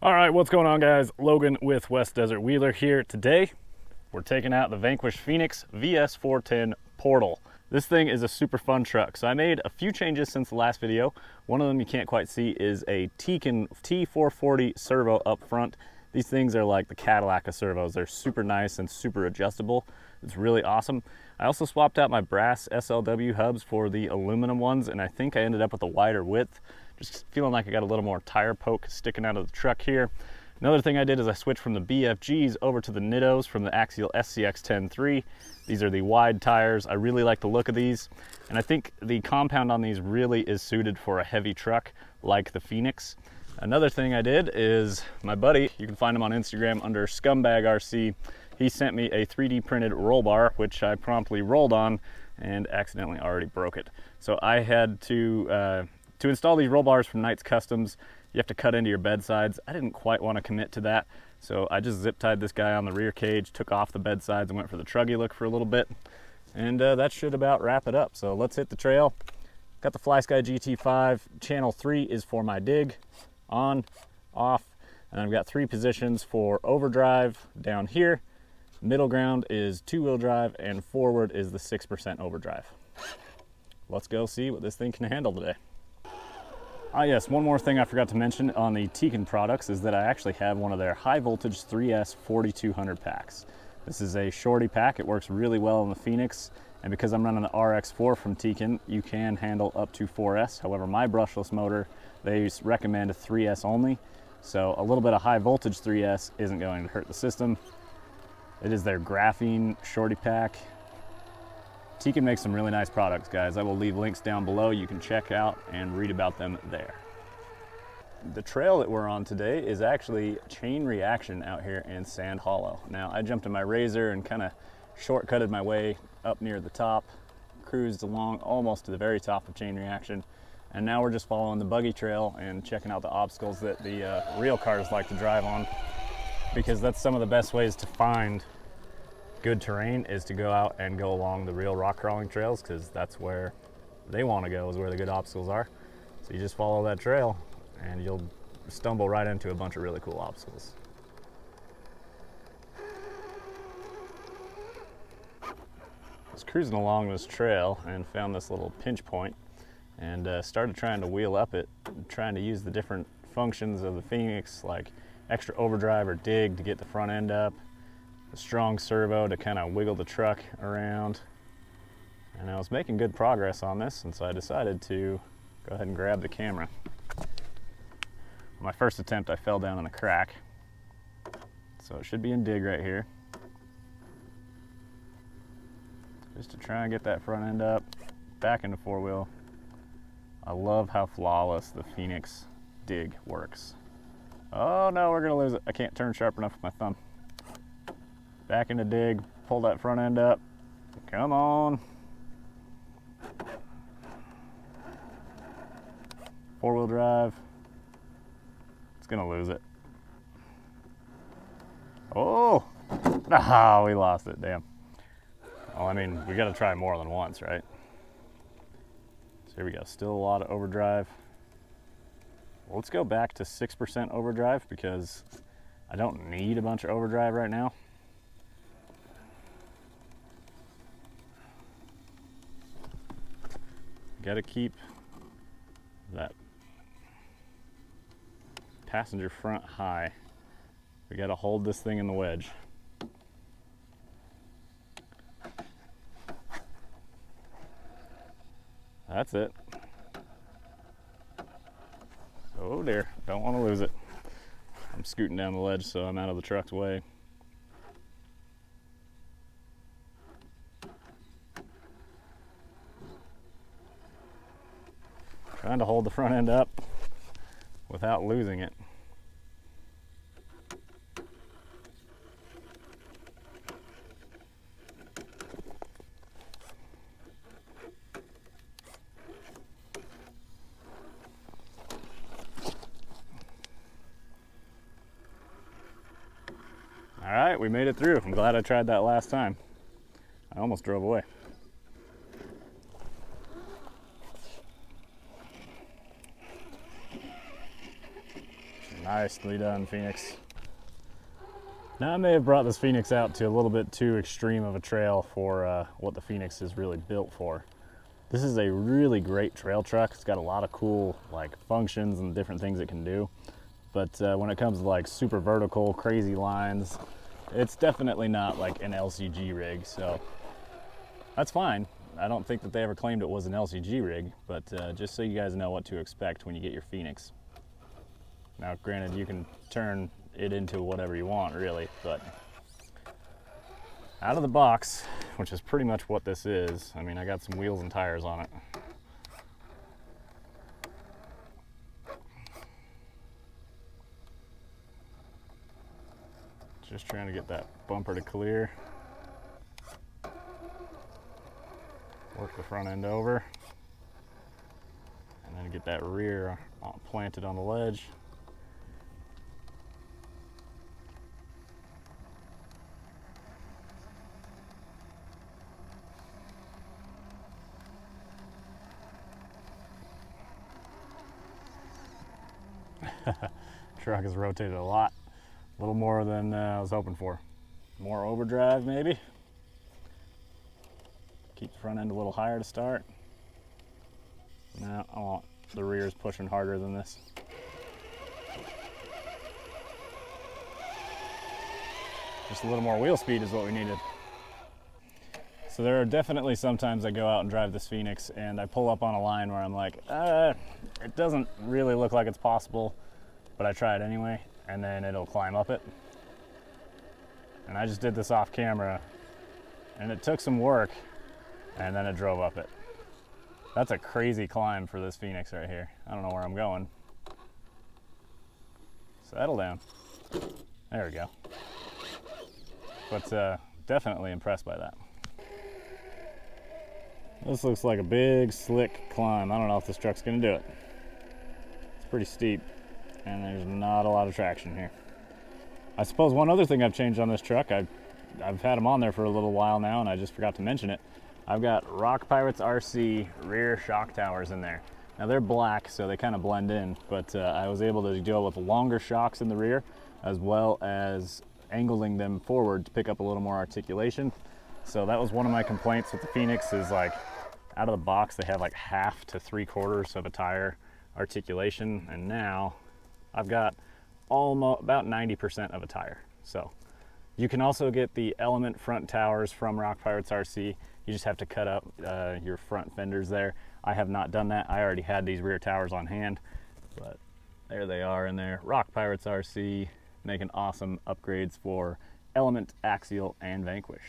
All right, what's going on, guys? Logan with West Desert Wheeler here. Today, we're taking out the Vanquish Phoenix VS4-10 Portal. This thing is a super fun truck. So I made a few changes since the last video. One of them you can't quite see is a Tekin T440 servo up front. These things are like the Cadillac of servos. They're super nice and super adjustable. It's really awesome. I also swapped out my brass SLW hubs for the aluminum ones, and I think I ended up with a wider width. Just feeling like I got a little more tire poke sticking out of the truck here. Another thing I did is I switched from the BFGs over to the Nittos from the Axial SCX 10.3. These are the wide tires. I really like the look of these, and I think the compound on these really is suited for a heavy truck like the Phoenix. Another thing I did is my buddy, you can find him on Instagram under Scumbag RC. He sent me a 3D printed roll bar, which I promptly rolled on and accidentally already broke it. So I had to install these roll bars from Knight's Customs, you have to cut into your bed sides. I didn't quite want to commit to that, so I just zip tied this guy on the rear cage, took off the bed sides, and went for the truggy look for a little bit. And that should about wrap it up. So let's hit the trail. Got the FlySky GT5. Channel 3 is for my dig, on, off, and I've got 3 positions for overdrive down here. Middle ground is 2-wheel drive, and forward is the 6% overdrive. Let's go see what this thing can handle today. Ah yes, one more thing I forgot to mention on the Tekin products is that I actually have one of their high voltage 3S 4200 packs. This is a shorty pack. It works really well on the Phoenix, and because I'm running the RX4 from Tekin, you can handle up to 4S. However, my brushless motor, they recommend a 3S only, so a little bit of high voltage 3S isn't going to hurt the system. It is their graphene shorty pack. Tekin makes some really nice products, guys. I will leave links down below. You can check out and read about them there. The trail that we're on today is actually chain reaction out here in Sand Hollow. Now, I jumped in my Razor and kind of shortcutted my way up near the top, cruised along almost to the very top of chain reaction, and now we're just following the buggy trail and checking out the obstacles that the real cars like to drive on, because that's some of the best ways to find good terrain is to go out and go along the real rock crawling trails, because that's where they want to go, is where the good obstacles are. So you just follow that trail and you'll stumble right into a bunch of really cool obstacles. I was cruising along this trail and found this little pinch point and started trying to wheel up it, trying to use the different functions of the Phoenix, like extra overdrive or dig to get the front end up, a strong servo to kind of wiggle the truck around. And I was making good progress on this, and so I decided to go ahead and grab the camera. My first attempt, I fell down in a crack, so it should be in dig right here, just to try and get that front end up back into 4-wheel. I love how flawless the Phoenix dig works. Oh no, we're gonna lose it. I can't turn sharp enough with my thumb. Back into dig, pull that front end up. Come on. 4-wheel drive. It's gonna lose it. Oh! Ah, we lost it, damn. Well, I mean, we gotta try more than once, right? So here we go, still a lot of overdrive. Well, let's go back to 6% overdrive, because I don't need a bunch of overdrive right now. Got to keep that passenger front high. We got to hold this thing in the wedge. That's it. Oh dear, don't want to lose it. I'm scooting down the ledge so I'm out of the truck's way. Trying to hold the front end up without losing it. All right, we made it through. I'm glad I tried that last time. I almost drove away. Nicely done, Phoenix. Now I may have brought this Phoenix out to a little bit too extreme of a trail for what the Phoenix is really built for. This is a really great trail truck. It's got a lot of cool like functions and different things it can do. But when it comes to like super vertical, crazy lines, it's definitely not like an LCG rig, so that's fine. I don't think that they ever claimed it was an LCG rig, but just so you guys know what to expect when you get your Phoenix. Now, granted, you can turn it into whatever you want, really, but out of the box, which is pretty much what this is, I mean, I got some wheels and tires on it. Just trying to get that bumper to clear. Work the front end over. And then get that rear planted on the ledge. Truck has rotated a lot. A little more than I was hoping for. More overdrive, maybe. Keep the front end a little higher to start. Now I want the rears pushing harder than this. Just a little more wheel speed is what we needed. So there are definitely sometimes I go out and drive this Phoenix and I pull up on a line where I'm like, it doesn't really look like it's possible, but I try it anyway, and then it'll climb up it. And I just did this off camera, and it took some work, and then it drove up it. That's a crazy climb for this Phoenix right here. I don't know where I'm going. Settle down. There we go. But definitely impressed by that. This looks like a big, slick climb. I don't know if this truck's gonna do it. It's pretty steep, and there's not a lot of traction here. I suppose one other thing I've changed on this truck, I've had them on there for a little while now, and I just forgot to mention it. I've got Roc412 RC rear shock towers in there. Now they're black, so they kind of blend in, but I was able to deal with longer shocks in the rear, as well as angling them forward to pick up a little more articulation. So that was one of my complaints with the Phoenix, is like out of the box they have like 1/2 to 3/4 of a tire articulation, and now I've got almost about 90% of a tire. So you can also get the Element front towers from Roc412 RC. You just have to cut up your front fenders there. I have not done that. I already had these rear towers on hand, but there they are in there. Roc412 RC making awesome upgrades for Element, Axial, and Vanquish.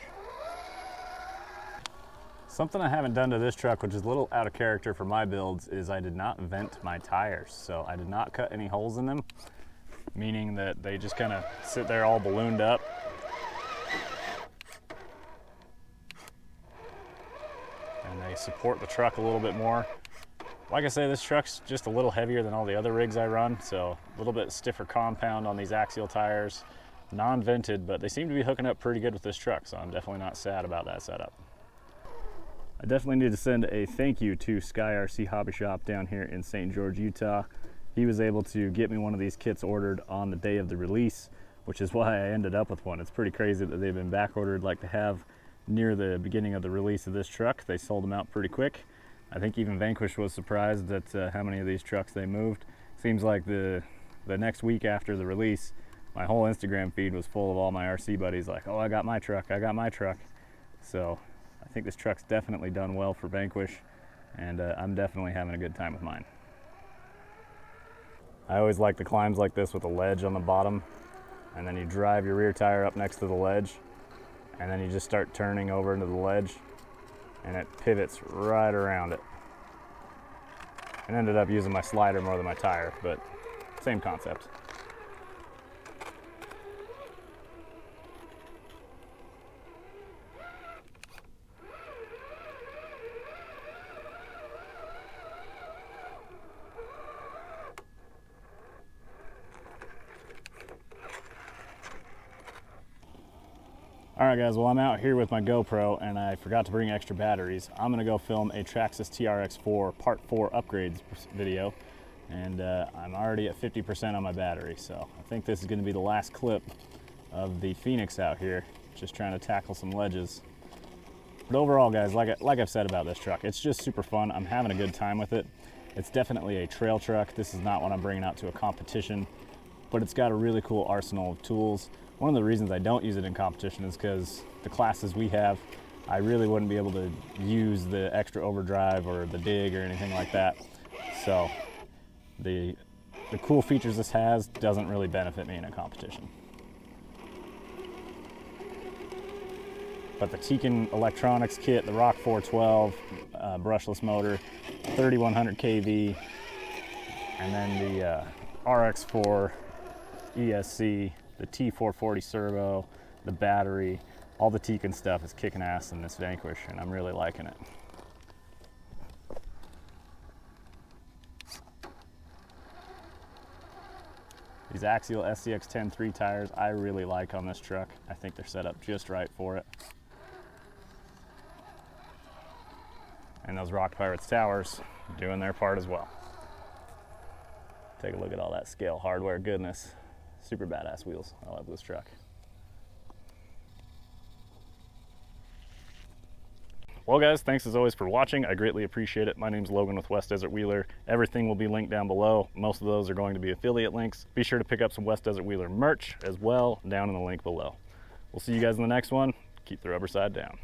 Something I haven't done to this truck, which is a little out of character for my builds, is I did not vent my tires. So I did not cut any holes in them, meaning that they just kind of sit there all ballooned up. And they support the truck a little bit more. Like I say, this truck's just a little heavier than all the other rigs I run, so a little bit stiffer compound on these axial tires. Non-vented, but they seem to be hooking up pretty good with this truck, so I'm definitely not sad about that setup. I definitely need to send a thank you to Sky RC Hobby Shop down here in St. George, Utah. He was able to get me one of these kits ordered on the day of the release, which is why I ended up with one. It's pretty crazy that they've been back ordered like they have near the beginning of the release of this truck. They sold them out pretty quick. I think even Vanquish was surprised at how many of these trucks they moved. Seems like the next week after the release, my whole Instagram feed was full of all my RC buddies like, oh, I got my truck, I got my truck. So I think this truck's definitely done well for Vanquish, and I'm definitely having a good time with mine. I always like the climbs like this with a ledge on the bottom, and then you drive your rear tire up next to the ledge, and then you just start turning over into the ledge, and it pivots right around it. I ended up using my slider more than my tire, but same concept. All right guys, well I'm out here with my GoPro and I forgot to bring extra batteries. I'm gonna go film a Traxxas TRX4 Part 4 upgrades video. and I'm already at 50% on my battery, so I think this is going to be the last clip of the Phoenix out here, just trying to tackle some ledges. But overall, guys, like I've said about this truck, it's just super fun. I'm having a good time with it. It's definitely a trail truck. This is not what I'm bringing out to a competition, but it's got a really cool arsenal of tools. One of the reasons I don't use it in competition is because the classes we have, I really wouldn't be able to use the extra overdrive or the dig or anything like that. So the cool features this has doesn't really benefit me in a competition. But the Tekin electronics kit, the Roc412 brushless motor, 3100 kV, and then the RX4 ESC, the T440 servo, the battery, all the Tekin stuff is kicking ass in this Vanquish, and I'm really liking it. These Axial SCX-10 3 tires I really like on this truck. I think they're set up just right for it. And those Rock Pirates towers doing their part as well. Take a look at all that scale hardware goodness. Super badass wheels. I love this truck. Well guys, thanks as always for watching. I greatly appreciate it. My name's Logan with West Desert Wheeler. Everything will be linked down below. Most of those are going to be affiliate links. Be sure to pick up some West Desert Wheeler merch as well down in the link below. We'll see you guys in the next one. Keep the rubber side down.